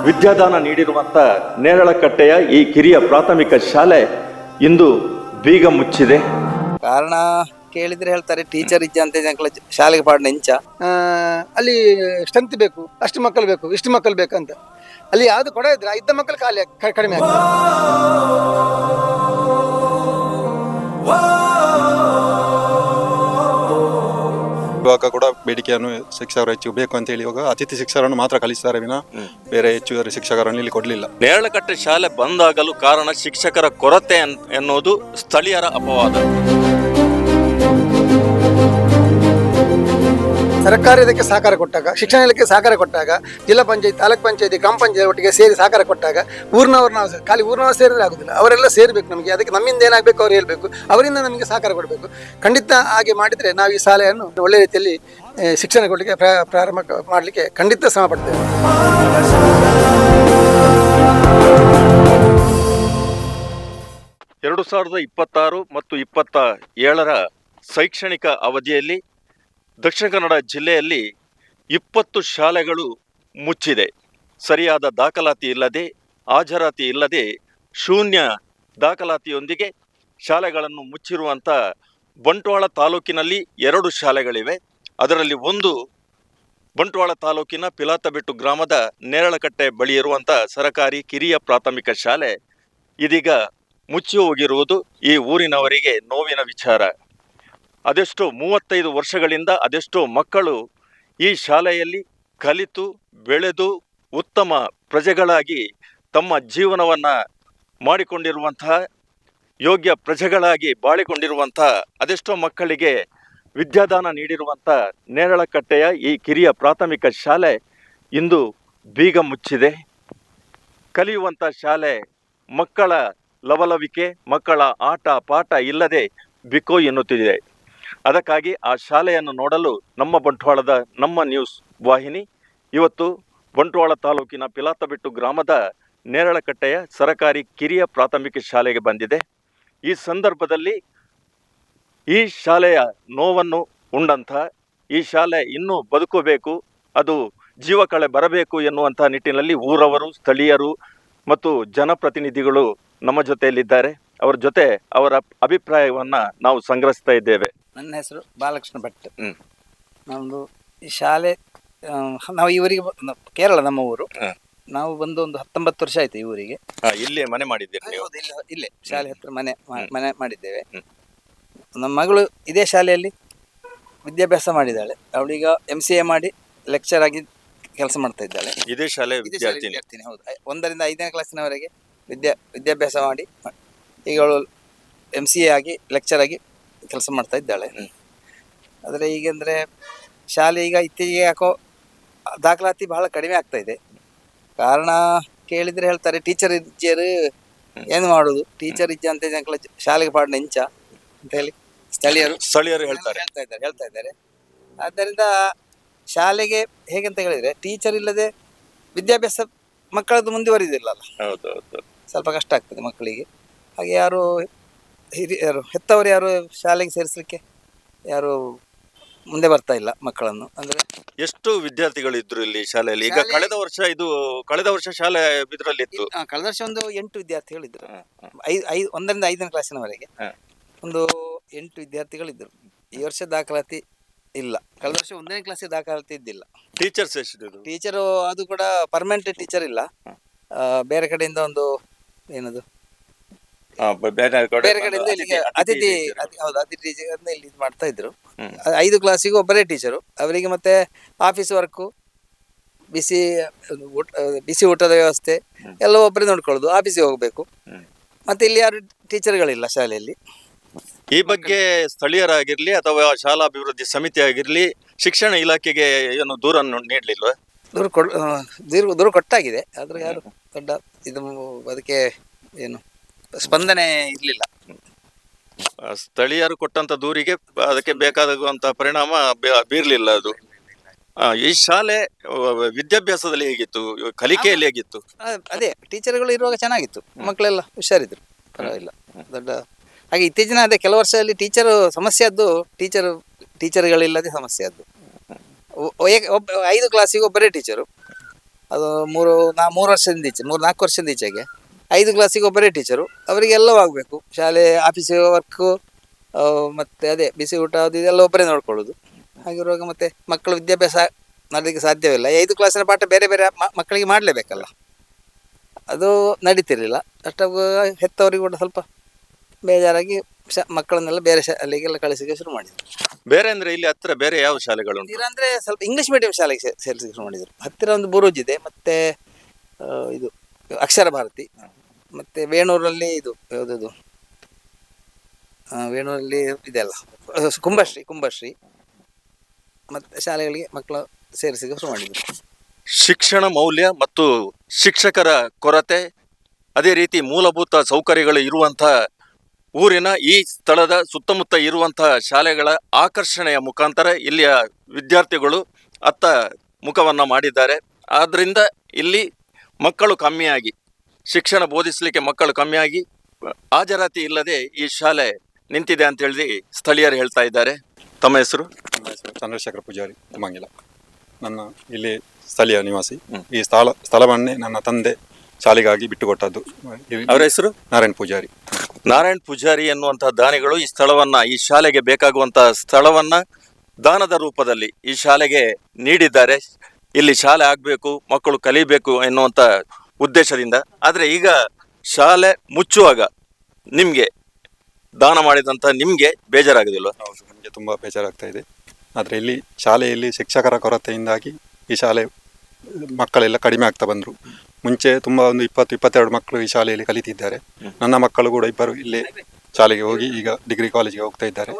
ವಿದ್ಯಾದಾನ ನೀಡಿರುವಂಥ ನೇರಳಕಟ್ಟೆಯ ಈ ಕಿರಿಯ ಪ್ರಾಥಮಿಕ ಶಾಲೆ ಇಂದು ಬೀಗ ಮುಚ್ಚಿದೆ. ಕಾರಣ ಕೇಳಿದ್ರೆ ಹೇಳ್ತಾರೆ ಟೀಚರ್ ಇಜ್ಜ ಅಂತ ಶಾಲೆಗೆ ಪಾಡ್ನ ಇಂಚ ಅಲ್ಲಿ ಸ್ಟ್ರೆಂತ್ ಬೇಕು, ಅಷ್ಟು ಮಕ್ಕಳು ಬೇಕು, ಇಷ್ಟು ಮಕ್ಕಳು ಬೇಕಂತ. ಅಲ್ಲಿ ಯಾವ್ದು ಕೊಡ ಇದ್ರೆ ಇದ್ದ ಮಕ್ಕಳು ಕಡಿಮೆ ಆಗ್ತದೆ. ಇವಾಗ ಕೂಡ ಬೇಡಿಕೆಯನ್ನು ಶಿಕ್ಷಕರು ಹೆಚ್ಚು ಬೇಕು ಅಂತ ಹೇಳಿ ಇವಾಗ ಅತಿಥಿ ಶಿಕ್ಷಕರನ್ನು ಮಾತ್ರ ಕಲಿಸ್ತಾರೆ ವಿನ ಬೇರೆ ಹೆಚ್ಚುವರಿ ಶಿಕ್ಷಕರನ್ನು ಇಲ್ಲಿ ಕೊಡಲಿಲ್ಲ. ನೇರಳಕಟ್ಟೆ ಶಾಲೆ ಬಂದಾಗಲು ಕಾರಣ ಶಿಕ್ಷಕರ ಕೊರತೆ ಎನ್ನುವುದು ಸ್ಥಳೀಯರ ಅಪವಾದ. ಸರ್ಕಾರ ಇದಕ್ಕೆ ಸಹಕಾರ ಕೊಟ್ಟಾಗ, ಶಿಕ್ಷಣ ಇಲಾಖೆ ಸಹಕಾರ ಕೊಟ್ಟಾಗ, ಜಿಲ್ಲಾ ಪಂಚಾಯತ್, ತಾಲೂಕ್ ಪಂಚಾಯತಿ, ಗ್ರಾಮ ಪಂಚಾಯತ್ ಒಟ್ಟಿಗೆ ಸೇರಿ ಸಹಕಾರ ಕೊಟ್ಟಾಗ ಊರಿನವ್ರು ನಾವು ಖಾಲಿ ಊರಿನವ್ರು ಸೇರಿದ್ರೆ ಆಗುದಿಲ್ಲ, ಅವರೆಲ್ಲ ಸೇರ್ಬೇಕು ನಮಗೆ. ಅದಕ್ಕೆ ನಮ್ಮಿಂದ ಏನಾಗಬೇಕು ಅವ್ರು ಹೇಳ್ಬೇಕು, ಅವರಿಂದ ನಮಗೆ ಸಹಕಾರ ಕೊಡಬೇಕು. ಖಂಡಿತ ಹಾಗೆ ಮಾಡಿದರೆ ನಾವು ಈ ಶಾಲೆಯನ್ನು ಒಳ್ಳೆ ರೀತಿಯಲ್ಲಿ ಶಿಕ್ಷಣ ಕೊಡಲಿಕ್ಕೆ ಪ್ರಾರಂಭ ಮಾಡಲಿಕ್ಕೆ ಖಂಡಿತ ಶ್ರಮ ಪಡ್ತೇವೆ. 2026 ಮತ್ತು 27ರ ಶೈಕ್ಷಣಿಕ ಅವಧಿಯಲ್ಲಿ ದಕ್ಷಿಣ ಕನ್ನಡ ಜಿಲ್ಲೆಯಲ್ಲಿ 20 ಶಾಲೆಗಳು ಮುಚ್ಚಿದೆ. ಸರಿಯಾದ ದಾಖಲಾತಿ ಇಲ್ಲದೆ, ಹಾಜರಾತಿ ಇಲ್ಲದೆ, ಶೂನ್ಯ ದಾಖಲಾತಿಯೊಂದಿಗೆ ಶಾಲೆಗಳನ್ನು ಮುಚ್ಚಿರುವಂಥ ಬಂಟ್ವಾಳ ತಾಲೂಕಿನಲ್ಲಿ 2 ಶಾಲೆಗಳಿವೆ. ಅದರಲ್ಲಿ ಒಂದು ಬಂಟ್ವಾಳ ತಾಲೂಕಿನ ಪಿಲಾತಬೆಟ್ಟು ಗ್ರಾಮದ ನೇರಳಕಟ್ಟೆ ಬಳಿ ಇರುವಂಥ ಸರಕಾರಿ ಕಿರಿಯ ಪ್ರಾಥಮಿಕ ಶಾಲೆ ಇದೀಗ ಮುಚ್ಚಿ ಹೋಗಿರುವುದು ಈ ಊರಿನವರಿಗೆ ನೋವಿನ ವಿಚಾರ. ಅದೆಷ್ಟೋ 35 ವರ್ಷಗಳಿಂದ ಅದೆಷ್ಟೋ ಮಕ್ಕಳು ಈ ಶಾಲೆಯಲ್ಲಿ ಕಲಿತು ಬೆಳೆದು ಉತ್ತಮ ಪ್ರಜೆಗಳಾಗಿ ತಮ್ಮ ಜೀವನವನ್ನು ಮಾಡಿಕೊಂಡಿರುವಂತಹ, ಯೋಗ್ಯ ಪ್ರಜೆಗಳಾಗಿ ಬಾಳಿಕೊಂಡಿರುವಂತಹ ಅದೆಷ್ಟೋ ಮಕ್ಕಳಿಗೆ ವಿದ್ಯಾದಾನ ನೀಡಿರುವಂಥ ನೇರಳಕಟ್ಟೆಯ ಈ ಕಿರಿಯ ಪ್ರಾಥಮಿಕ ಶಾಲೆ ಇಂದು ಬೀಗ ಮುಚ್ಚಿದೆ. ಕಲಿಯುವಂಥ ಶಾಲೆ ಮಕ್ಕಳ ಲವಲವಿಕೆ, ಮಕ್ಕಳ ಆಟ ಪಾಠ ಇಲ್ಲದೆ ಬಿಕೋ ಎನ್ನುತ್ತಿದೆ. ಅದಕ್ಕಾಗಿ ಆ ಶಾಲೆಯನ್ನು ನೋಡಲು ನಮ್ಮ ಬಂಟ್ವಾಳದ ನಮ್ಮ ನ್ಯೂಸ್ ವಾಹಿನಿ ಇವತ್ತು ಬಂಟ್ವಾಳ ತಾಲೂಕಿನ ಪಿಲಾತಬೆಟ್ಟು ಗ್ರಾಮದ ನೇರಳಕಟ್ಟೆಯ ಸರಕಾರಿ ಕಿರಿಯ ಪ್ರಾಥಮಿಕ ಶಾಲೆಗೆ ಬಂದಿದೆ. ಈ ಸಂದರ್ಭದಲ್ಲಿ ಈ ಶಾಲೆಯ ನೋವನ್ನು ಉಂಡಂಥ, ಈ ಶಾಲೆ ಇನ್ನೂ ಬದುಕಬೇಕು, ಅದು ಜೀವಕಳೆ ಬರಬೇಕು ಎನ್ನುವಂಥ ನಿಟ್ಟಿನಲ್ಲಿ ಊರವರು, ಸ್ಥಳೀಯರು ಮತ್ತು ಜನಪ್ರತಿನಿಧಿಗಳು ನಮ್ಮ ಜೊತೆಯಲ್ಲಿದ್ದಾರೆ. ಅವರ ಜೊತೆ ಅವರ ಅಭಿಪ್ರಾಯವನ್ನು ನಾವು ಸಂಗ್ರಹಿಸ್ತಾ ಇದ್ದೇವೆ. ನನ್ನ ಹೆಸರು ಬಾಲಕೃಷ್ಣ ಭಟ್. ನಮ್ಮದು ಈ ಶಾಲೆ, ನಾವು ಈ ಊರಿಗೆ ಕೇರಳ, ನಮ್ಮ ಊರು. ನಾವು ಬಂದು ಒಂದು 19 ವರ್ಷ ಆಯ್ತು ಈ ಊರಿಗೆ. ಇಲ್ಲೇ ಮನೆ ಮಾಡಿದ್ದೇವೆ ನೀವು? ಇಲ್ಲೇ ಶಾಲೆ ಹತ್ರ ಮನೆ ಮಾಡಿದ್ದೇವೆ. ನಮ್ಮ ಮಗಳು ಇದೇ ಶಾಲೆಯಲ್ಲಿ ವಿದ್ಯಾಭ್ಯಾಸ ಮಾಡಿದ್ದಾಳೆ. ಅವಳೀಗ MCA ಮಾಡಿ ಲೆಕ್ಚರ್ ಆಗಿ ಕೆಲಸ ಮಾಡ್ತಾ ಇದ್ದಾಳೆ. ಇದೇ ಶಾಲೆ ವಿದ್ಯಾರ್ಥಿನಿ? ಹೌದು. 1ರಿಂದ 5ನೇ ಕ್ಲಾಸಿನವರೆಗೆ ವಿದ್ಯಾಭ್ಯಾಸ ಮಾಡಿ ಈಗ ಅವಳು MCA ಆಗಿ ಲೆಕ್ಚರ್ ಆಗಿ ಕೆಲಸ ಮಾಡ್ತಾ ಇದ್ದಾಳೆ. ಆದರೆ ಈಗಂದರೆ ಶಾಲೆ ಈಗ ಇತ್ತೀಚೆಗೆ ಯಾಕೋ ದಾಖಲಾತಿ ಬಹಳ ಕಡಿಮೆ ಆಗ್ತಾ ಇದೆ. ಕಾರಣ ಕೇಳಿದರೆ ಹೇಳ್ತಾರೆ ಟೀಚರ್ ಇಜ್ಜರು ಏನು ಮಾಡೋದು, ಟೀಚರ್ ಇಜ್ಜ ಅಂತ ಶಾಲೆಗೆ ಪಾಡ್ನ ಇಂಚ ಅಂತ ಹೇಳಿ ಸ್ಥಳೀಯರು ಹೇಳ್ತಾ ಇದ್ದಾರೆ. ಆದ್ದರಿಂದ ಶಾಲೆಗೆ ಹೇಗಂತ ಹೇಳಿದರೆ ಟೀಚರ್ ಇಲ್ಲದೆ ವಿದ್ಯಾಭ್ಯಾಸ ಮಕ್ಕಳದ್ದು ಮುಂದುವರಿದಿಲ್ಲಲ್ಲ, ಸ್ವಲ್ಪ ಕಷ್ಟ ಆಗ್ತದೆ ಮಕ್ಕಳಿಗೆ. ಹಾಗೆ ಯಾರು ಹಿರಿಯರು, ಹೆತ್ತವರು ಯಾರು ಶಾಲೆಗೆ ಸೇರಿಸಲಿಕ್ಕೆ ಯಾರು ಮುಂದೆ ಬರ್ತಾ ಇಲ್ಲ ಮಕ್ಕಳನ್ನು. ಅಂದರೆ ಎಷ್ಟು ವಿದ್ಯಾರ್ಥಿಗಳು ಇದ್ರು ಇಲ್ಲಿ ಶಾಲೆಯಲ್ಲಿ? ಈಗ ಕಳೆದ ವರ್ಷ ಶಾಲೆ ಇದರಲ್ಲಿ ಇತ್ತು. ಕಳೆದ ವರ್ಷ ಒಂದು 8 ವಿದ್ಯಾರ್ಥಿಗಳಿದ್ರು. 1ರಿಂದ 5ನೇ ಕ್ಲಾಸಿನವರೆಗೆ ಒಂದು 8 ವಿದ್ಯಾರ್ಥಿಗಳಿದ್ರು. ಈ ವರ್ಷ ದಾಖಲಾತಿ ಇಲ್ಲ. ಕಳೆದ ವರ್ಷ 1ನೇ ಕ್ಲಾಸಿಗೆ ದಾಖಲಾತಿ ಇದ್ದಿಲ್ಲ. ಟೀಚರ್ಸ್ ಎಷ್ಟು? ಟೀಚರು ಅದು ಕೂಡ ಪರ್ಮನೆಂಟ್ ಟೀಚರ್ ಇಲ್ಲ, ಬೇರೆ ಕಡೆಯಿಂದ ಒಂದು ಏನದು ಬೇರೆ ಕಡೆಯಿಂದ ಇಲ್ಲಿಗೆ ಅತಿಥಿ ಇಲ್ಲಿ ಮಾಡ್ತಾ ಇದ್ರು. 5 ಕ್ಲಾಸಿಗೂ ಒಬ್ಬರೇ ಟೀಚರು. ಅವರಿಗೆ ಮತ್ತೆ ಆಫೀಸ್ ವರ್ಕು, ಬಿಸಿ ಊಟದ ವ್ಯವಸ್ಥೆ ಎಲ್ಲ ಒಬ್ಬರೇ ನೋಡ್ಕೊಳ್ಳೋದು. ಆಫೀಸಿಗೆ ಹೋಗ್ಬೇಕು. ಮತ್ತೆ ಇಲ್ಲಿ ಯಾರು ಟೀಚರ್ಗಳಿಲ್ಲ ಶಾಲೆಯಲ್ಲಿ. ಈ ಬಗ್ಗೆ ಸ್ಥಳೀಯರಾಗಿರ್ಲಿ ಅಥವಾ ಶಾಲಾ ಅಭಿವೃದ್ಧಿ ಸಮಿತಿ ಆಗಿರ್ಲಿ ಶಿಕ್ಷಣ ಇಲಾಖೆಗೆ ಏನು ದೂರ ನೀಡಲಿಲ್ವ? ದೂರ ಕೊಟ್ಟಾಗಿದೆ, ಆದ್ರೆ ಯಾರು ದೊಡ್ಡ ಇದು ಅದಕ್ಕೆ ಏನು ಸ್ಪಂದನೆ ಇರಲಿಲ್ಲ. ಸ್ಥಳೀಯರು ಕೊಟ್ಟಂತ ದೂರಿಗೆ ಅದಕ್ಕೆ ಬೇಕಾಗುವಂತ ಪರಿಣಾಮ ಬೀರ್ಲಿಲ್ಲ ಅದು. ಈ ಶಾಲೆ ವಿದ್ಯಾಭ್ಯಾಸದಲ್ಲಿ ಹೇಗಿತ್ತು, ಕಲಿಕೆಯಲ್ಲಿ ಹೇಗಿತ್ತು? ಅದೇ ಟೀಚರ್ಗಳು ಇರುವಾಗ ಚೆನ್ನಾಗಿತ್ತು, ಮಕ್ಕಳೆಲ್ಲ ಹುಷಾರಿದ್ರು, ಪರವಾಗಿಲ್ಲ ದೊಡ್ಡ. ಹಾಗೆ ಇತ್ತೀಚಿನ ಅದೇ ಕೆಲವು ವರ್ಷದಲ್ಲಿ ಸಮಸ್ಯೆ ಆದ್ದು ಟೀಚರ್ಗಳಿಲ್ಲದೆ ಸಮಸ್ಯೆ ಆದ್ದು. 5 ಕ್ಲಾಸಿಗೆ ಒಬ್ಬರೇ ಟೀಚರು, ಅದು 3 ವರ್ಷದಿಂದ ಈಚೆ 4 ವರ್ಷದಿಂದ ಈಚೆಗೆ 5 ಕ್ಲಾಸಿಗೆ ಒಬ್ಬರೇ ಟೀಚರು, ಅವರಿಗೆ ಎಲ್ಲವೂ ಆಗಬೇಕು. ಶಾಲೆ ಆಫೀಸ್ ವರ್ಕು ಮತ್ತು ಅದೇ ಬಿಸಿ ಊಟ ಅದು ಇದೆಲ್ಲ ಒಬ್ಬರೇ ನೋಡ್ಕೊಳ್ಳೋದು. ಹಾಗಿರುವಾಗ ಮತ್ತೆ ಮಕ್ಕಳು ವಿದ್ಯಾಭ್ಯಾಸ ಮಾಡಲಿಕ್ಕೆ ಸಾಧ್ಯವಿಲ್ಲ. 5 ಕ್ಲಾಸಿನ ಪಾಠ ಬೇರೆ ಬೇರೆ ಮಕ್ಕಳಿಗೆ ಮಾಡಲೇಬೇಕಲ್ಲ, ಅದು ನಡೀತಿರಲಿಲ್ಲ. ಅಷ್ಟಾಗ ಹೆತ್ತವರಿಗೆ ಕೂಡ ಸ್ವಲ್ಪ ಬೇಜಾರಾಗಿ ಮಕ್ಕಳನ್ನೆಲ್ಲ ಬೇರೆ ಶಾಲೆಗೆಲ್ಲ ಕಳಿಸಲಿಕ್ಕೆ ಶುರು ಮಾಡಿದರು. ಬೇರೆ ಅಂದ್ರೆ ಇಲ್ಲಿ ಹತ್ರ ಬೇರೆ ಯಾವ ಶಾಲೆಗಳು ಹತ್ತಿರ ಅಂದರೆ ಸ್ವಲ್ಪ ಇಂಗ್ಲೀಷ್ ಮೀಡಿಯಂ ಶಾಲೆಗೆ ಸೇರಿಸಲಿಕ್ಕೆ ಶುರು ಮಾಡಿದರು. ಹತ್ತಿರ ಒಂದು ಬುರೂಜ್ ಇದೆ, ಮತ್ತು ಇದು ಅಕ್ಷರ ಭಾರತಿ, ಮತ್ತು ವೇಣೂರಲ್ಲಿ ಇದು ಯಾವುದದು ವೇಣೂರಲ್ಲಿ ಇದೆಲ್ಲ ಕುಂಭಶ್ರೀ ಮತ್ತು ಶಾಲೆಗಳಿಗೆ ಮಕ್ಕಳು ಸೇರಿಸಲಿಕ್ಕೆ ಶುರು ಮಾಡಿದರು. ಶಿಕ್ಷಣ ಮೌಲ್ಯ ಮತ್ತು ಶಿಕ್ಷಕರ ಕೊರತೆ, ಅದೇ ರೀತಿ ಮೂಲಭೂತ ಸೌಕರ್ಯಗಳು ಇರುವಂತಹ ಊರಿನ ಈ ಸ್ಥಳದ ಸುತ್ತಮುತ್ತ ಇರುವಂತಹ ಶಾಲೆಗಳ ಆಕರ್ಷಣೆಯ ಮುಖಾಂತರ ಇಲ್ಲಿಯ ವಿದ್ಯಾರ್ಥಿಗಳು ಅತ್ತ ಮುಖವನ್ನು ಮಾಡಿದ್ದಾರೆ. ಆದ್ದರಿಂದ ಇಲ್ಲಿ ಮಕ್ಕಳು ಕಮ್ಮಿಯಾಗಿ, ಶಿಕ್ಷಣ ಬೋಧಿಸಲಿಕ್ಕೆ ಮಕ್ಕಳು ಕಮ್ಮಿಯಾಗಿ, ಹಾಜರಾತಿ ಇಲ್ಲದೆ ಈ ಶಾಲೆ ನಿಂತಿದೆ ಅಂತ ಹೇಳಿ ಸ್ಥಳೀಯರು ಹೇಳ್ತಾ ಇದ್ದಾರೆ. ತಮ್ಮ ಹೆಸರು? ಚಂದ್ರಶೇಖರ ಪೂಜಾರಿ ತುಮಂಗಿಲ. ನನ್ನ ಇಲ್ಲಿ ಸ್ಥಳೀಯ ನಿವಾಸಿ. ಈ ಸ್ಥಳವನ್ನೇ ನನ್ನ ತಂದೆ ಶಾಲೆಗಾಗಿ ಬಿಟ್ಟುಕೊಟ್ಟದ್ದು. ಅವರ ಹೆಸರು? ನಾರಾಯಣ್ ಪೂಜಾರಿ ಎನ್ನುವಂತಹ ದಾನಿಗಳು ಈ ಸ್ಥಳವನ್ನ, ಈ ಶಾಲೆಗೆ ಬೇಕಾಗುವಂತಹ ಸ್ಥಳವನ್ನ ದಾನದ ರೂಪದಲ್ಲಿ ಈ ಶಾಲೆಗೆ ನೀಡಿದ್ದಾರೆ. ಇಲ್ಲಿ ಶಾಲೆ ಆಗಬೇಕು, ಮಕ್ಕಳು ಕಲಿಬೇಕು ಎನ್ನುವಂತ ಉದ್ದೇಶದಿಂದ. ಆದರೆ ಈಗ ಶಾಲೆ ಮುಚ್ಚುವಾಗ ನಿಮ್ಗೆ, ದಾನ ಮಾಡಿದಂತ ನಿಮ್ಗೆ ಬೇಜಾರಾಗುದಿಲ್ವಾ? ಹೌದು, ನಮಗೆ ತುಂಬಾ ಬೇಜಾರಾಗ್ತಾ ಇದೆ. ಆದರೆ ಇಲ್ಲಿ ಶಾಲೆಯಲ್ಲಿ ಶಿಕ್ಷಕರ ಕೊರತೆಯಿಂದಾಗಿ ಈ ಶಾಲೆ ಮಕ್ಕಳೆಲ್ಲ ಕಡಿಮೆ ಆಗ್ತಾ ಬಂದರು. ಮುಂಚೆ ತುಂಬ ಒಂದು 20-22 ಮಕ್ಕಳು ಈ ಶಾಲೆಯಲ್ಲಿ ಕಲಿತಿದ್ದಾರೆ. ನನ್ನ ಮಕ್ಕಳು ಕೂಡ ಇಬ್ಬರು ಇಲ್ಲಿ ಶಾಲೆಗೆ ಹೋಗಿ ಈಗ ಡಿಗ್ರಿ ಕಾಲೇಜಿಗೆ ಹೋಗ್ತಾ ಇದ್ದಾರೆ.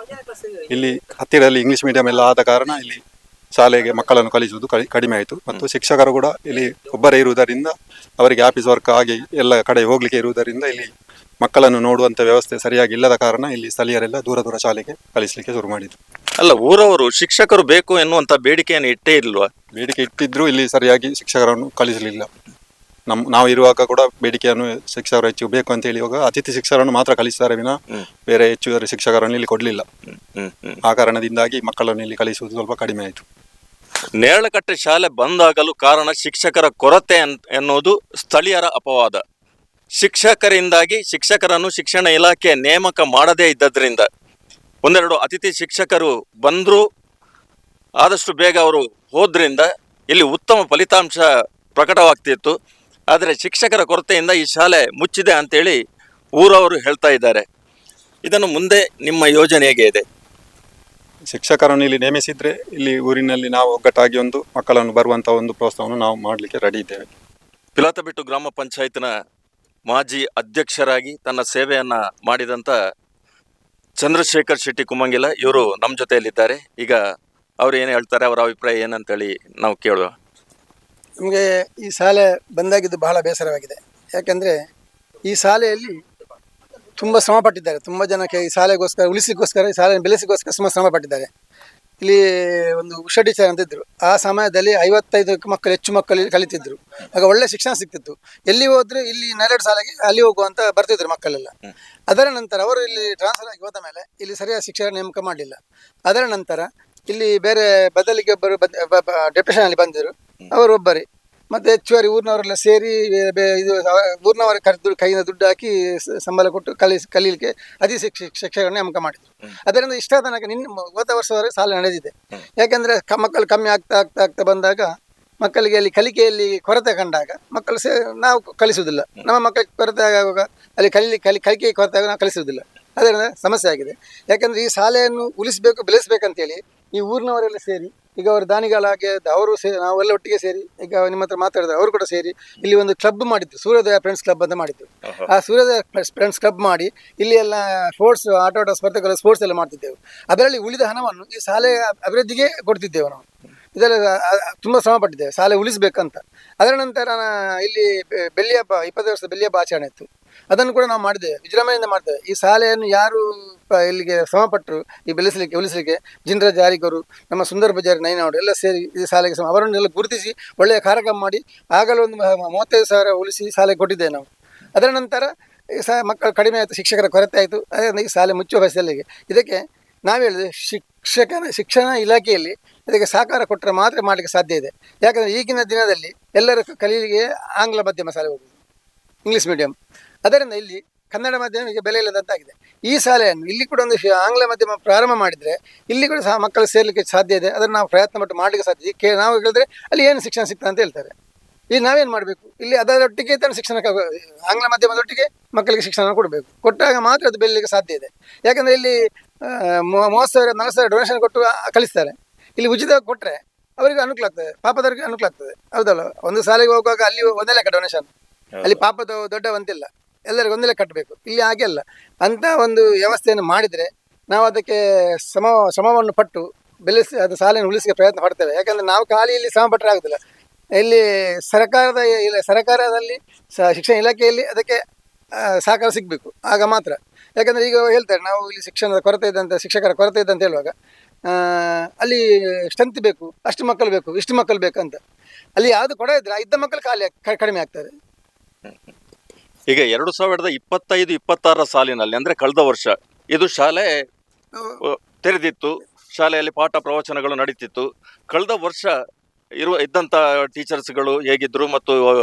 ಇಲ್ಲಿ ಹತ್ತಿರದಲ್ಲಿ ಇಂಗ್ಲೀಷ್ ಮೀಡಿಯಂ ಎಲ್ಲ ಆದ ಕಾರಣ ಇಲ್ಲಿ ಶಾಲೆಗೆ ಮಕ್ಕಳನ್ನು ಕಲಿಸುವುದು ಕಡಿಮೆ ಆಯಿತು. ಮತ್ತು ಶಿಕ್ಷಕರು ಕೂಡ ಇಲ್ಲಿ ಒಬ್ಬರೇ ಇರುವುದರಿಂದ, ಅವರಿಗೆ ಆಫೀಸ್ ವರ್ಕ್ ಆಗಿ ಎಲ್ಲ ಕಡೆ ಹೋಗ್ಲಿಕ್ಕೆ ಇರುವುದರಿಂದ ಇಲ್ಲಿ ಮಕ್ಕಳನ್ನು ನೋಡುವಂಥ ವ್ಯವಸ್ಥೆ ಸರಿಯಾಗಿ ಇಲ್ಲದ ಕಾರಣ ಇಲ್ಲಿ ಸ್ಥಳೀಯರೆಲ್ಲ ದೂರ ಶಾಲೆಗೆ ಕಲಿಸಲಿಕ್ಕೆ ಶುರು ಮಾಡಿದ್ರು. ಅಲ್ಲ, ಊರವರು ಶಿಕ್ಷಕರು ಬೇಕು ಎನ್ನುವಂತ ಬೇಡಿಕೆಯನ್ನು ಇಟ್ಟೇ ಇಲ್ವಾ? ಬೇಡಿಕೆ ಇಟ್ಟಿದ್ರು ಇಲ್ಲಿ ಸರಿಯಾಗಿ ಶಿಕ್ಷಕರನ್ನು ಕಲಿಸಲಿಲ್ಲ. ನಾವು ಇರುವಾಗ ಕೂಡ ಬೇಡಿಕೆಯನ್ನು ಶಿಕ್ಷಕರು ಹೆಚ್ಚು ಬೇಕು ಅಂತ ಹೇಳಿ ಅತಿಥಿ ಶಿಕ್ಷಕರನ್ನು ಮಾತ್ರ ಕಲಿಸ್ತಾರೆ ವಿನ ಬೇರೆ ಹೆಚ್ಚುವರಿ ಶಿಕ್ಷಕರನ್ನು ಇಲ್ಲಿ ಕೊಡಲಿಲ್ಲ. ಆ ಕಾರಣದಿಂದಾಗಿ ಮಕ್ಕಳನ್ನು ಇಲ್ಲಿ ಕಲಿಸುವುದು ಸ್ವಲ್ಪ ಕಡಿಮೆ ಆಯಿತು. ನೇರಳಕಟ್ಟೆ ಶಾಲೆ ಬಂದಾಗಲೂ ಕಾರಣ ಶಿಕ್ಷಕರ ಕೊರತೆ ಎನ್ನುವುದು ಸ್ಥಳೀಯರ ಅಪವಾದ. ಶಿಕ್ಷಕರಿಂದಾಗಿ ಶಿಕ್ಷಕರನ್ನು ಶಿಕ್ಷಣ ಇಲಾಖೆ ನೇಮಕ ಮಾಡದೇ ಇದ್ದದ್ರಿಂದ, ಒಂದೆರಡು ಅತಿಥಿ ಶಿಕ್ಷಕರು ಬಂದರೂ ಆದಷ್ಟು ಬೇಗ ಅವರು ಹೋದ್ರಿಂದ ಇಲ್ಲಿ ಉತ್ತಮ ಫಲಿತಾಂಶ ಪ್ರಕಟವಾಗ್ತಿತ್ತು. ಆದರೆ ಶಿಕ್ಷಕರ ಕೊರತೆಯಿಂದ ಈ ಶಾಲೆ ಮುಚ್ಚಿದೆ ಅಂತೇಳಿ ಊರವರು ಹೇಳ್ತಾ ಇದ್ದಾರೆ. ಇದನ್ನು ಮುಂದೆ ನಿಮ್ಮ ಯೋಜನೆ ಹೇಗೆ ಇದೆ? ಶಿಕ್ಷಕರನ್ನು ಇಲ್ಲಿ ನೇಮಿಸಿದ್ರೆ ಇಲ್ಲಿ ಊರಿನಲ್ಲಿ ನಾವು ಒಗ್ಗಟ್ಟಾಗಿ ಒಂದು ಮಕ್ಕಳನ್ನು ಬರುವಂಥ ಒಂದು ಪ್ರೋತ್ಸಾಹವನ್ನು ನಾವು ಮಾಡಲಿಕ್ಕೆ ರೆಡಿ ಇದ್ದೇವೆ. ಪಿಲಾತಬಿಟ್ಟು ಗ್ರಾಮ ಪಂಚಾಯತ್ನ ಮಾಜಿ ಅಧ್ಯಕ್ಷರಾಗಿ ತನ್ನ ಸೇವೆಯನ್ನ ಮಾಡಿದಂಥ ಚಂದ್ರಶೇಖರ್ ಶೆಟ್ಟಿ ಕುಮಂಗಿಲ ಇವರು ನಮ್ಮ ಜೊತೆಯಲ್ಲಿದ್ದಾರೆ. ಈಗ ಅವರು ಏನು ಹೇಳ್ತಾರೆ, ಅವರ ಅಭಿಪ್ರಾಯ ಏನಂತೇಳಿ ನಾವು ಕೇಳುವ. ನಮಗೆ ಈ ಶಾಲೆ ಬಂದಾಗಿದ್ದು ಬಹಳ ಬೇಸರವಾಗಿದೆ. ಯಾಕೆಂದರೆ ಈ ಶಾಲೆಯಲ್ಲಿ ತುಂಬ ಶ್ರಮ ಪಟ್ಟಿದ್ದಾರೆ. ತುಂಬ ಜನಕ್ಕೆ ಈ ಶಾಲೆಗೋಸ್ಕರ ಉಳಿಸಲಿಕ್ಕೋಸ್ಕರ, ಈ ಶಾಲೆಯನ್ನು ಬೆಳೆಸಲಿಕ್ಕೋಸ್ಕರ ತುಂಬ ಶ್ರಮ ಪಟ್ಟಿದ್ದಾರೆ. ಇಲ್ಲಿ ಒಂದು ಉಷಾ ಟೀಚರ್ ಅಂತಿದ್ದರು. ಆ ಸಮಯದಲ್ಲಿ 55 ಮಕ್ಕಳು ಹೆಚ್ಚು ಮಕ್ಕಳು ಕಲಿತಿದ್ರು. ಆಗ ಒಳ್ಳೆ ಶಿಕ್ಷಣ ಸಿಗ್ತಿತ್ತು. ಎಲ್ಲಿ ಹೋದ್ರೆ ಇಲ್ಲಿ ನೆರಳು ಶಾಲೆಗೆ ಅಲ್ಲಿ ಹೋಗುವಂತ ಬರ್ತಿದ್ರು ಮಕ್ಕಳೆಲ್ಲ. ಅದರ ನಂತರ ಅವರು ಇಲ್ಲಿ ಟ್ರಾನ್ಸ್ಫರ್ ಆಗಿ ಹೋದ ಮೇಲೆ ಇಲ್ಲಿ ಸರಿಯಾದ ಶಿಕ್ಷಣ ನೇಮಕ ಮಾಡಲಿಲ್ಲ. ಅದರ ನಂತರ ಇಲ್ಲಿ ಬೇರೆ ಬದಲಿಗೆ ಒಬ್ಬರು ಡೆಪ್ಯೂಟೇಷನ್ ಅಲ್ಲಿ ಬಂದಿದ್ರು, ಅವರು ಒಬ್ಬರೇ. ಮತ್ತೆ ಹೆಚ್ಚುವರಿ ಊರಿನವರೆಲ್ಲ ಸೇರಿ ಇದು ಊರಿನವರ ಕೈಯಿಂದ ದುಡ್ಡು ಹಾಕಿ ಸಂಬಳ ಕೊಟ್ಟು ಕಲೀಲಿಕ್ಕೆ ಅತಿ ಶಿಕ್ಷಕರನ್ನು ನೇಮಕ ಮಾಡಿದ್ರು. ಅದರಿಂದ ಇಷ್ಟ ತನಕ ಹೋದ ವರ್ಷವರೆಗೆ ಶಾಲೆ ನಡೆದಿದೆ. ಯಾಕೆಂದ್ರೆ ಮಕ್ಕಳು ಕಮ್ಮಿ ಆಗ್ತಾ ಬಂದಾಗ ಮಕ್ಕಳಿಗೆ ಅಲ್ಲಿ ಕಲಿಕೆಯಲ್ಲಿ ಕೊರತೆ ಕಂಡಾಗ ಮಕ್ಕಳು ನಾವು ಕಲಿಸುವುದಿಲ್ಲ. ನಮ್ಮ ಮಕ್ಕಳಿಗೆ ಕೊರತೆ ಆಗುವಾಗ ಅಲ್ಲಿ ಕಲಿಕೆ ಕೊರತೆ ಆಗ ನಾವು ಕಲಿಸುವುದಿಲ್ಲ. ಅದರಿಂದ ಸಮಸ್ಯೆ ಆಗಿದೆ. ಯಾಕಂದ್ರೆ ಈ ಶಾಲೆಯನ್ನು ಉಳಿಸಬೇಕು, ಬೆಳೆಸಬೇಕಂತೇಳಿ ಈ ಊರಿನವರೆಲ್ಲ ಸೇರಿ, ಈಗ ಅವರು ದಾನಿಗಳಾಗಿ ಅವರು ನಾವೆಲ್ಲ ಒಟ್ಟಿಗೆ ಸೇರಿ, ಈಗ ನಿಮ್ಮ ಹತ್ರ ಮಾತಾಡಿದ್ರೆ ಅವರು ಕೂಡ ಸೇರಿ ಇಲ್ಲಿ ಒಂದು ಕ್ಲಬ್ ಮಾಡಿದ್ರು, ಸೂರ್ಯೋದಯ ಫ್ರೆಂಡ್ಸ್ ಕ್ಲಬ್ ಅಂತ ಮಾಡಿದ್ರು. ಆ ಸೂರ್ಯೋದಯ ಫ್ರೆಂಡ್ಸ್ ಕ್ಲಬ್ ಮಾಡಿ ಇಲ್ಲಿ ಎಲ್ಲ ಸ್ಪೋರ್ಟ್ಸ್ ಆಟ ಸ್ಪರ್ಧೆಗಳು ಸ್ಪೋರ್ಟ್ಸ್ ಎಲ್ಲ ಮಾಡ್ತಿದ್ದೆವು. ಅದರಲ್ಲಿ ಉಳಿದ ಹಣವನ್ನು ಈ ಶಾಲೆಯ ಅಭಿವೃದ್ಧಿಗೆ ಕೊಡ್ತಿದ್ದೆವು ನಾವು. ಇದೆಲ್ಲ ತುಂಬ ಶ್ರಮ ಪಟ್ಟಿದ್ದೇವೆ ಶಾಲೆ ಉಳಿಸ್ಬೇಕಂತ. ಅದರ ನಂತರ ಇಲ್ಲಿ ಬೆಳ್ಳಿ ಹಬ್ಬ, 20 ವರ್ಷದ ಬೆಳ್ಳಿ ಹಬ್ಬ ಆಚರಣೆ ಇತ್ತು. ಅದನ್ನು ಕೂಡ ನಾವು ಮಾಡಿದ್ದೇವೆ, ವಿಜೃಂಭಣೆಯಿಂದ ಮಾಡ್ತೇವೆ. ಈ ಶಾಲೆಯನ್ನು ಯಾರು ಇಲ್ಲಿಗೆ ಶ್ರಮಪಟ್ಟರು ಈ ಉಳಿಸಲಿಕ್ಕೆ ಜಿನರಾಜ್ ಜಾರಿಗರು, ನಮ್ಮ ಸುಂದರ ಬಜಾರಿ ನೈನಾಡು ಎಲ್ಲ ಸೇರಿ ಈ ಶಾಲೆಗೆ ಅವರನ್ನೆಲ್ಲ ಗುರುತಿಸಿ ಒಳ್ಳೆಯ ಕಾರ್ಯಕ್ರಮ ಮಾಡಿ ಆಗಲೂ ಒಂದು 35,000 ಉಳಿಸಿ ಶಾಲೆಗೆ ಕೊಟ್ಟಿದ್ದೇವೆ ನಾವು. ಅದರ ನಂತರ ಈ ಮಕ್ಕಳು ಕಡಿಮೆ ಆಯಿತು, ಶಿಕ್ಷಕರ ಕೊರತೆ ಆಯಿತು. ಅದರಿಂದ ಈ ಶಾಲೆ ಮುಚ್ಚುವ ಬಯಸಲಿಗೆ ಇದಕ್ಕೆ ನಾವು ಹೇಳಿದ್ರೆ ಶಿಕ್ಷಣ ಇಲಾಖೆಯಲ್ಲಿ ಅದಕ್ಕೆ ಸಹಕಾರ ಕೊಟ್ಟರೆ ಮಾತ್ರ ಮಾಡಲಿಕ್ಕೆ ಸಾಧ್ಯ ಇದೆ. ಯಾಕಂದರೆ ಈಗಿನ ದಿನದಲ್ಲಿ ಎಲ್ಲರ ಕಲೀಲಿಗೆ ಆಂಗ್ಲ ಮಾಧ್ಯಮ ಶಾಲೆ ಹೋಗುದು, ಇಂಗ್ಲೀಷ್ ಮೀಡಿಯಂ. ಅದರಿಂದ ಇಲ್ಲಿ ಕನ್ನಡ ಮಾಧ್ಯಮಕ್ಕೆ ಬೆಲೆ ಇಲ್ಲದಂತಾಗಿದೆ. ಈ ಶಾಲೆಯನ್ನು ಇಲ್ಲಿ ಕೂಡ ಒಂದು ಆಂಗ್ಲ ಮಾಧ್ಯಮ ಪ್ರಾರಂಭ ಮಾಡಿದರೆ ಇಲ್ಲಿ ಕೂಡ ಸಹ ಮಕ್ಕಳು ಸೇರಲಿಕ್ಕೆ ಸಾಧ್ಯ ಇದೆ. ಅದನ್ನು ನಾವು ಪ್ರಯತ್ನ ಪಟ್ಟು ಮಾಡಲಿಕ್ಕೆ ಸಾಧ್ಯ. ನಾವು ಹೇಳಿದ್ರೆ ಅಲ್ಲಿ ಏನು ಶಿಕ್ಷಣ ಸಿಗ್ತದೆ ಅಂತ ಹೇಳ್ತಾರೆ. ಇಲ್ಲಿ ನಾವೇನು ಮಾಡಬೇಕು, ಇಲ್ಲಿ ಅದರೊಟ್ಟಿಗೆ ತಾನು ಶಿಕ್ಷಣ ಆಂಗ್ಲ ಮಾಧ್ಯಮದೊಟ್ಟಿಗೆ ಮಕ್ಕಳಿಗೆ ಶಿಕ್ಷಣ ಕೊಡಬೇಕು. ಕೊಟ್ಟಾಗ ಮಾತ್ರ ಅದು ಬೆಳಲಿಕ್ಕೆ ಸಾಧ್ಯ ಇದೆ. ಯಾಕಂದರೆ ಇಲ್ಲಿ 30,000 40,000 ಡೊನೇಷನ್ ಕೊಟ್ಟು ಕಲಿಸ್ತಾರೆ. ಇಲ್ಲಿ ಉಚಿತವಾಗಿ ಕೊಟ್ಟರೆ ಅವರಿಗೆ ಅನುಕೂಲ ಆಗ್ತದೆ, ಪಾಪದವರಿಗೆ ಅನುಕೂಲ ಆಗ್ತದೆ. ಹೌದಲ್ಲ, ಒಂದು ಶಾಲೆಗೆ ಹೋಗುವಾಗ ಅಲ್ಲಿ ಒಂದೇ ಲೆಕ್ಕ ಡೊನೇಷನ್, ಅಲ್ಲಿ ಪಾಪದ ದೊಡ್ಡವಂತಿಲ್ಲ, ಎಲ್ಲರಿಗೂ ಒಂದೇ ಲೆಕ್ಕ ಕಟ್ಟಬೇಕು. ಇಲ್ಲಿ ಹಾಗೆ ಅಲ್ಲ. ಅಂಥ ಒಂದು ವ್ಯವಸ್ಥೆಯನ್ನು ಮಾಡಿದರೆ ನಾವು ಅದಕ್ಕೆ ಶ್ರಮವನ್ನು ಪಟ್ಟು ಬೆಳೆಸಿ ಅದು ಶಾಲೆಯನ್ನು ಉಳಿಸಲಿಕ್ಕೆ ಪ್ರಯತ್ನ ಪಡ್ತೇವೆ. ಯಾಕಂದರೆ ನಾವು ಖಾಲಿಯಲ್ಲಿ ಶ್ರಮ ಪಟ್ಟರೆ ಆಗೋದಿಲ್ಲ. ಇಲ್ಲಿ ಸರ್ಕಾರದಲ್ಲಿ ಶಿಕ್ಷಣ ಇಲಾಖೆಯಲ್ಲಿ ಅದಕ್ಕೆ ಸಹಕಾರ ಸಿಗಬೇಕು, ಆಗ ಮಾತ್ರ. ಯಾಕಂದರೆ ಈಗ ಹೇಳ್ತಾರೆ ನಾವು ಇಲ್ಲಿ ಶಿಕ್ಷಣದ ಕೊರತೆ ಇದೆ ಅಂತ, ಶಿಕ್ಷಕರ ಕೊರತೆ ಇದೆ ಅಂತ ಹೇಳುವಾಗ ಅಲ್ಲಿ ಸ್ಟ್ರೆಂತ್ ಬೇಕು, ಅಷ್ಟು ಮಕ್ಕಳು ಬೇಕು, ಇಷ್ಟು ಮಕ್ಕಳು ಬೇಕಂತ. ಅಲ್ಲಿ ಯಾವುದು ಕೊಡ ಇದ್ರೆ ಇದ್ದ ಮಕ್ಕಳು ಕಡಿಮೆ ಆಗ್ತಾರೆ. ಈಗ 2025-26 ಸಾಲಿನಲ್ಲಿ ಅಂದ್ರೆ ಕಳೆದ ವರ್ಷ ಇದು ಶಾಲೆ ತೆರೆದಿತ್ತು, ಶಾಲೆಯಲ್ಲಿ ಪಾಠ ಪ್ರವಚನಗಳು ನಡೀತಿತ್ತು. ಕಳೆದ ವರ್ಷ ಇದ್ದಂತ ಟೀಚರ್ಸ್ಗಳು ಹೇಗಿದ್ರು ಮತ್ತು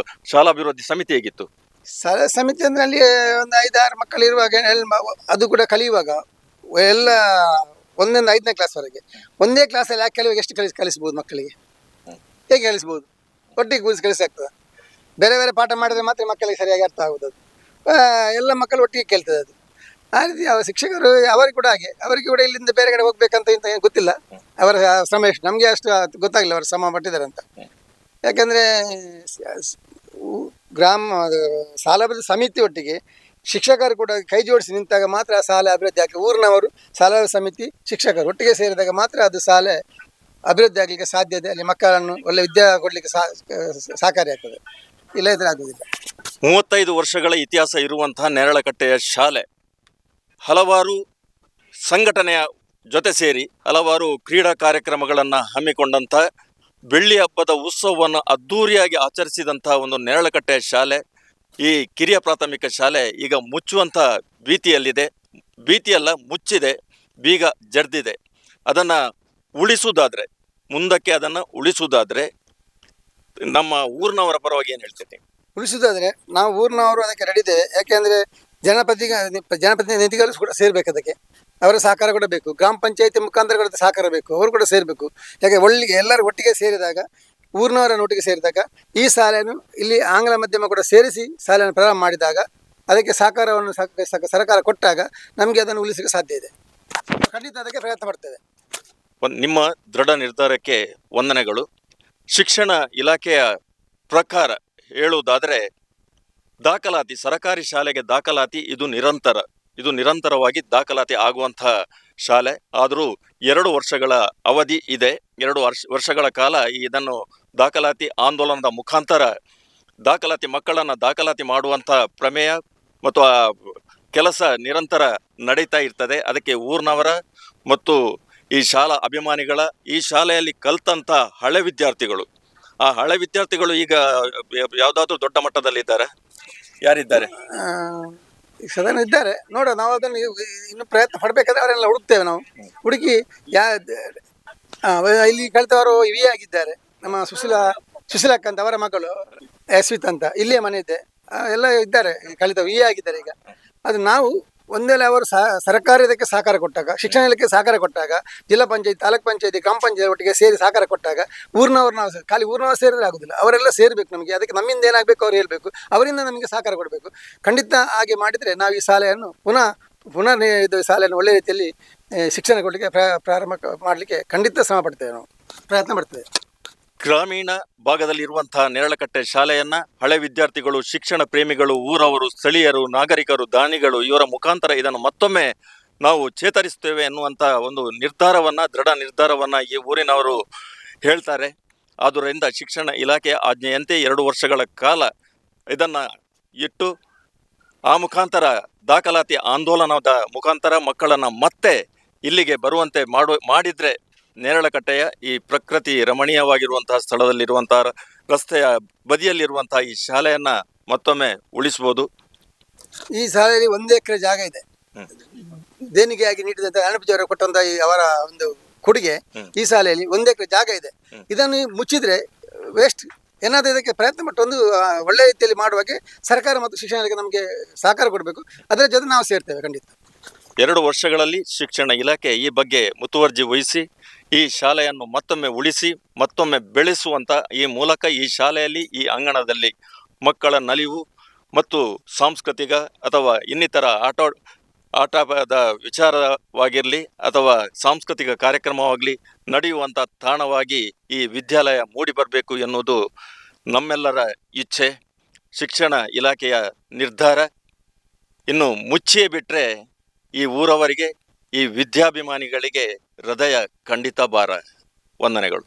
ಶಾಲಾಭಿವೃದ್ಧಿ ಸಮಿತಿ ಹೇಗಿತ್ತು? ಶಾಲಾ ಸಮಿತಿ ಅಂದರೆ ಅಲ್ಲಿ ಒಂದು 5-6 ಮಕ್ಕಳು ಇರುವಾಗ ಅದು ಕೂಡ ಕಲಿಯುವಾಗ ಎಲ್ಲ 1ರಿಂದ 5ನೇ ಕ್ಲಾಸ್ವರೆಗೆ ಒಂದೇ ಕ್ಲಾಸಲ್ಲಿ ಯಾಕೆ ಕಲಿಯುವಾಗ ಎಷ್ಟು ಕಲಿಸ್ಬೋದು ಮಕ್ಕಳಿಗೆ? ಹೇಗೆ ಕಲಿಸ್ಬೋದು? ಒಟ್ಟಿಗೆ ಕೂರಿಸಿ ಕಲಿಸಾಗ್ತದೆ. ಬೇರೆ ಬೇರೆ ಪಾಠ ಮಾಡಿದರೆ ಮಾತ್ರ ಮಕ್ಕಳಿಗೆ ಸರಿಯಾಗಿ ಅರ್ಥ ಆಗೋದು. ಅದು ಎಲ್ಲ ಮಕ್ಕಳು ಒಟ್ಟಿಗೆ ಕೇಳ್ತದೆ. ಅದು ಆ ರೀತಿ ಶಿಕ್ಷಕರು ಅವರಿಗೆ ಕೂಡ ಹಾಗೆ, ಅವರಿಗೆ ಕೂಡ ಇಲ್ಲಿಂದ ಬೇರೆ ಕಡೆ ಹೋಗ್ಬೇಕಂತ ಇಂತ ಏನು ಗೊತ್ತಿಲ್ಲ. ಅವರ ಶ್ರಮ ಎಷ್ಟು ನಮಗೆ ಅಷ್ಟು ಗೊತ್ತಾಗಿಲ್ಲ ಅವರು ಶ್ರಮ ಪಟ್ಟಿದ್ದಾರೆ ಅಂತ. ಯಾಕಂದರೆ ಶಾಲಾಭಿವೃದ್ಧಿ ಸಮಿತಿ ಒಟ್ಟಿಗೆ ಶಿಕ್ಷಕರು ಕೂಡ ಕೈ ಜೋಡಿಸಿ ನಿಂತಾಗ ಮಾತ್ರ ಶಾಲೆ ಅಭಿವೃದ್ಧಿ ಆಗ್ತದೆ. ಊರಿನವರು ಶಾಲಾ ಸಮಿತಿ ಶಿಕ್ಷಕರು ಒಟ್ಟಿಗೆ ಸೇರಿದಾಗ ಮಾತ್ರ ಅದು ಶಾಲೆ ಅಭಿವೃದ್ಧಿ ಆಗಲಿಕ್ಕೆ ಸಾಧ್ಯ ಇದೆ. ಅಲ್ಲಿ ಮಕ್ಕಳನ್ನು ಒಳ್ಳೆ ವಿದ್ಯೆ ಕೊಡಲಿಕ್ಕೆ ಸಹಕಾರಿ ಆಗ್ತದೆ. ಇಲ್ಲ ಇದ್ರೆ ಆಗುವುದಿಲ್ಲ. 35 ವರ್ಷಗಳ ಇತಿಹಾಸ ಇರುವಂತಹ ನೇರಳಕಟ್ಟೆಯ ಶಾಲೆ ಹಲವಾರು ಸಂಘಟನೆಯ ಜೊತೆ ಸೇರಿ ಹಲವಾರು ಕ್ರೀಡಾ ಕಾರ್ಯಕ್ರಮಗಳನ್ನು ಹಮ್ಮಿಕೊಂಡಂಥ, ಬೆಳ್ಳಿ ಹಬ್ಬದ ಉತ್ಸವವನ್ನು ಅದ್ಧೂರಿಯಾಗಿ ಆಚರಿಸಿದಂಥ ಒಂದು ನೇರಳಕಟ್ಟೆಯ ಶಾಲೆ, ಈ ಕಿರಿಯ ಪ್ರಾಥಮಿಕ ಶಾಲೆ ಈಗ ಮುಚ್ಚುವಂಥ ಭೀತಿಯಲ್ಲಿದೆ. ಭೀತಿಯಲ್ಲ, ಮುಚ್ಚಿದೆ, ಬೀಗ ಜಡ್ದಿದೆ. ಅದನ್ನು ಉಳಿಸುವುದಾದರೆ, ಮುಂದಕ್ಕೆ ಅದನ್ನು ಉಳಿಸುವುದಾದರೆ ನಮ್ಮ ಊರಿನವರ ಪರವಾಗಿ ಏನು ಹೇಳ್ತೀನಿ? ಉಳಿಸುವುದಾದರೆ ನಾವು ಊರಿನವರು ಅದಕ್ಕೆ ರೆಡಿ ಇದ್ದೇವೆ. ಯಾಕೆಂದರೆ ಜನಪ್ರತಿನಿಧಿಗಳು ಕೂಡ ಸೇರ್ಬೇಕು, ಅದಕ್ಕೆ ಅವರ ಸಹಕಾರ ಕೂಡ ಬೇಕು. ಗ್ರಾಮ ಪಂಚಾಯತಿ ಮುಖಾಂತರ ಕೂಡ ಸಹಕಾರ ಬೇಕು, ಅವರು ಕೂಡ ಸೇರಬೇಕು. ಯಾಕೆ ಎಲ್ಲರೂ ಒಟ್ಟಿಗೆ ಸೇರಿದಾಗ, ಊರಿನವರನ್ನು ಒಟ್ಟಿಗೆ ಸೇರಿದಾಗ ಈ ಶಾಲೆಯನ್ನು ಇಲ್ಲಿ ಆಂಗ್ಲ ಮಾಧ್ಯಮ ಕೂಡ ಸೇರಿಸಿ ಶಾಲೆಯನ್ನು ಪ್ರಾರಂಭ ಮಾಡಿದಾಗ ಅದಕ್ಕೆ ಸಹಕಾರವನ್ನು ಸರ್ಕಾರ ಕೊಟ್ಟಾಗ ನಮಗೆ ಅದನ್ನು ಉಳಿಸಲಿಕ್ಕೆ ಸಾಧ್ಯ ಇದೆ. ಖಂಡಿತ ಅದಕ್ಕೆ ಪ್ರಯತ್ನ ಪಡ್ತೇವೆ. ನಿಮ್ಮ ದೃಢ ನಿರ್ಧಾರಕ್ಕೆ ವಂದನೆಗಳು. ಶಿಕ್ಷಣ ಇಲಾಖೆಯ ಪ್ರಕಾರ ಹೇಳುವುದಾದರೆ ದಾಖಲಾತಿ, ಸರಕಾರಿ ಶಾಲೆಗೆ ದಾಖಲಾತಿ ಇದು ನಿರಂತರವಾಗಿ ದಾಖಲಾತಿ ಆಗುವಂತಹ ಶಾಲೆ. ಆದರೂ 2 ವರ್ಷಗಳ ಅವಧಿ ಇದೆ. 2 ವರ್ಷಗಳ ಕಾಲ ಇದನ್ನು ದಾಖಲಾತಿ ಆಂದೋಲನದ ಮುಖಾಂತರ ಮಕ್ಕಳನ್ನು ದಾಖಲಾತಿ ಮಾಡುವಂಥ ಪ್ರಮೇಯ ಮತ್ತು ಆ ಕೆಲಸ ನಿರಂತರ ನಡೀತಾ ಇರ್ತದೆ. ಅದಕ್ಕೆ ಊರಿನವರ ಮತ್ತು ಈ ಶಾಲಾ ಅಭಿಮಾನಿಗಳ, ಈ ಶಾಲೆಯಲ್ಲಿ ಕಲ್ತಂಥ ಹಳೆ ವಿದ್ಯಾರ್ಥಿಗಳು, ಆ ಹಳೆ ವಿದ್ಯಾರ್ಥಿಗಳು ಈಗ ಯಾವುದಾದ್ರೂ ದೊಡ್ಡ ಮಟ್ಟದಲ್ಲಿದ್ದಾರೆ? ಯಾರಿದ್ದಾರೆ? ಸಾಧಾರಣ ಇದ್ದಾರೆ. ನೋಡುವ, ನಾವು ಅದನ್ನು ಇನ್ನು ಪ್ರಯತ್ನ ಪಡಬೇಕಾದ್ರೆ ಅವರೆಲ್ಲ ಹುಡುಕ್ತೇವೆ. ನಾವು ಹುಡುಕಿ ಇಲ್ಲಿ ಕಲಿತವರು ವಿ ಆಗಿದ್ದಾರೆ. ನಮ್ಮ ಸುಶೀಲಕ್ಕ ಅಂತ ಅವರ ಮಗಳು ಯಶ್ವಿತ್ ಅಂತ, ಇಲ್ಲಿಯೇ ಮನೆ ಇದೆ, ಎಲ್ಲ ಇದ್ದಾರೆ ಕಲಿತ ವಿ ಆಗಿದ್ದಾರೆ. ಈಗ ಅದು ನಾವು ಒಂದೇಲೆ ಅವರು ಸರ್ಕಾರ ಇದಕ್ಕೆ ಸಹಕಾರ ಕೊಟ್ಟಾಗ, ಶಿಕ್ಷಣ ಇಲಾಖೆ ಸಹಕಾರ ಕೊಟ್ಟಾಗ, ಜಿಲ್ಲಾ ಪಂಚಾಯತ್, ತಾಲೂಕ್ ಪಂಚಾಯತಿ, ಗ್ರಾಮ ಪಂಚಾಯತ್ ಒಟ್ಟಿಗೆ ಸೇರಿ ಸಹಕಾರ ಕೊಟ್ಟಾಗ ಊರಿನವ್ರು ನಾವು ಖಾಲಿ ಊರಿನವ್ರು ಸೇರಿದ್ರೆ ಆಗೋದಿಲ್ಲ, ಅವರೆಲ್ಲ ಸೇರಬೇಕು. ನಮಗೆ ಅದಕ್ಕೆ ನಮ್ಮಿಂದ ಏನಾಗಬೇಕು ಅವ್ರು ಹೇಳಬೇಕು, ಅವರಿಂದ ನಮಗೆ ಸಹಕಾರ ಕೊಡಬೇಕು. ಖಂಡಿತ ಹಾಗೆ ಮಾಡಿದರೆ ನಾವು ಈ ಶಾಲೆಯನ್ನು ಪುನಃ ಇದು ಶಾಲೆಯನ್ನು ಒಳ್ಳೆ ರೀತಿಯಲ್ಲಿ ಶಿಕ್ಷಣ ಕೊಡಲಿಕ್ಕೆ ಪ್ರಾರಂಭ ಮಾಡಲಿಕ್ಕೆ ಖಂಡಿತ ಶ್ರಮ ಪಡ್ತೇವೆ, ನಾವು ಪ್ರಯತ್ನ ಪಡ್ತೇವೆ. ಗ್ರಾಮೀಣ ಭಾಗದಲ್ಲಿರುವಂತಹ ನೇರಳಕಟ್ಟೆ ಶಾಲೆಯನ್ನ ಹಳೆ ವಿದ್ಯಾರ್ಥಿಗಳು, ಶಿಕ್ಷಣ ಪ್ರೇಮಿಗಳು, ಊರವರು, ಸ್ಥಳೀಯರು, ನಾಗರಿಕರು, ದಾನಿಗಳು ಇವರ ಮುಖಾಂತರ ಇದನ್ನು ಮತ್ತೊಮ್ಮೆ ನಾವು ಚೇತರಿಸ್ತೇವೆ ಎನ್ನುವಂಥ ಒಂದು ದೃಢ ನಿರ್ಧಾರವನ್ನ ಈ ಊರಿನವರು ಹೇಳ್ತಾರೆ. ಆದ್ದರಿಂದ ಶಿಕ್ಷಣ ಇಲಾಖೆಯ ಆಜ್ಞೆಯಂತೆ 2 ವರ್ಷಗಳ ಕಾಲ ಇದನ್ನು ಇಟ್ಟು ಆ ಮುಖಾಂತರ ದಾಖಲಾತಿ ಆಂದೋಲನದ ಮುಖಾಂತರ ಮಕ್ಕಳನ್ನು ಮತ್ತೆ ಇಲ್ಲಿಗೆ ಬರುವಂತೆ ಮಾಡಿದರೆ ನೇರಳಕಟ್ಟೆಯ ಈ ಪ್ರಕೃತಿ ರಮಣೀಯವಾಗಿರುವಂತಹ ಸ್ಥಳದಲ್ಲಿರುವಂತಹ ರಸ್ತೆಯ ಬದಿಯಲ್ಲಿರುವಂತಹ ಈ ಶಾಲೆಯನ್ನು ಮತ್ತೊಮ್ಮೆ ಉಳಿಸ್ಬೋದು. ಈ ಶಾಲೆಯಲ್ಲಿ 1 ಎಕರೆ ಜಾಗ ಇದೆ. ದೇಣಿಗೆಯಾಗಿ ನೀಡಿದಂತ ಅಣ್ಣಪ್ಪಾಜಿಯವರು ಕೊಟ್ಟಂತ ಈ ಅವರ ಒಂದು ಕೊಡುಗೆ ಈ ಶಾಲೆಯಲ್ಲಿ 1 ಎಕರೆ ಜಾಗ ಇದೆ. ಇದನ್ನು ಮುಚ್ಚಿದ್ರೆ ವೇಸ್ಟ್. ಏನಾದರೂ ಇದಕ್ಕೆ ಪ್ರಯತ್ನ ಪಟ್ಟು ಒಂದು ಒಳ್ಳೆ ರೀತಿಯಲ್ಲಿ ಮಾಡುವಾಗೆ ಸರ್ಕಾರ ಮತ್ತು ಶಿಕ್ಷಣ ಇಲಾಖೆ ನಮಗೆ ಸಹಕಾರ ಕೊಡಬೇಕು. ಅದರ ಜೊತೆ ನಾವು ಸೇರ್ತೇವೆ ಖಂಡಿತ. 2 ವರ್ಷಗಳಲ್ಲಿ ಶಿಕ್ಷಣ ಇಲಾಖೆ ಈ ಬಗ್ಗೆ ಮುತುವರ್ಜಿ ವಹಿಸಿ ಈ ಶಾಲೆಯನ್ನು ಮತ್ತೊಮ್ಮೆ ಉಳಿಸಿ ಮತ್ತೊಮ್ಮೆ ಬೆಳೆಸುವಂತ ಈ ಮೂಲಕ ಈ ಶಾಲೆಯಲ್ಲಿ ಈ ಅಂಗಣದಲ್ಲಿ ಮಕ್ಕಳ ನಲಿವು ಮತ್ತು ಸಾಂಸ್ಕೃತಿಕ ಅಥವಾ ಇನ್ನಿತರ ಆಟದ ವಿಚಾರವಾಗಿರಲಿ ಅಥವಾ ಸಾಂಸ್ಕೃತಿಕ ಕಾರ್ಯಕ್ರಮವಾಗಲಿ ನಡೆಯುವಂಥ ತಾಣವಾಗಿ ಈ ವಿದ್ಯಾಲಯ ಮೂಡಿ ಬರಬೇಕು ಎನ್ನುವುದು ನಮ್ಮೆಲ್ಲರ ಇಚ್ಛೆ, ಶಿಕ್ಷಣ ಇಲಾಖೆಯ ನಿರ್ಧಾರ. ಇನ್ನು ಮುಚ್ಚಿಯೇ ಬಿಟ್ಟರೆ ಈ ಊರವರಿಗೆ, ಈ ವಿದ್ಯಾಭಿಮಾನಿಗಳಿಗೆ ಹೃದಯ ಖಂಡಿತ ಭಾರ. ವಂದನೆಗಳು.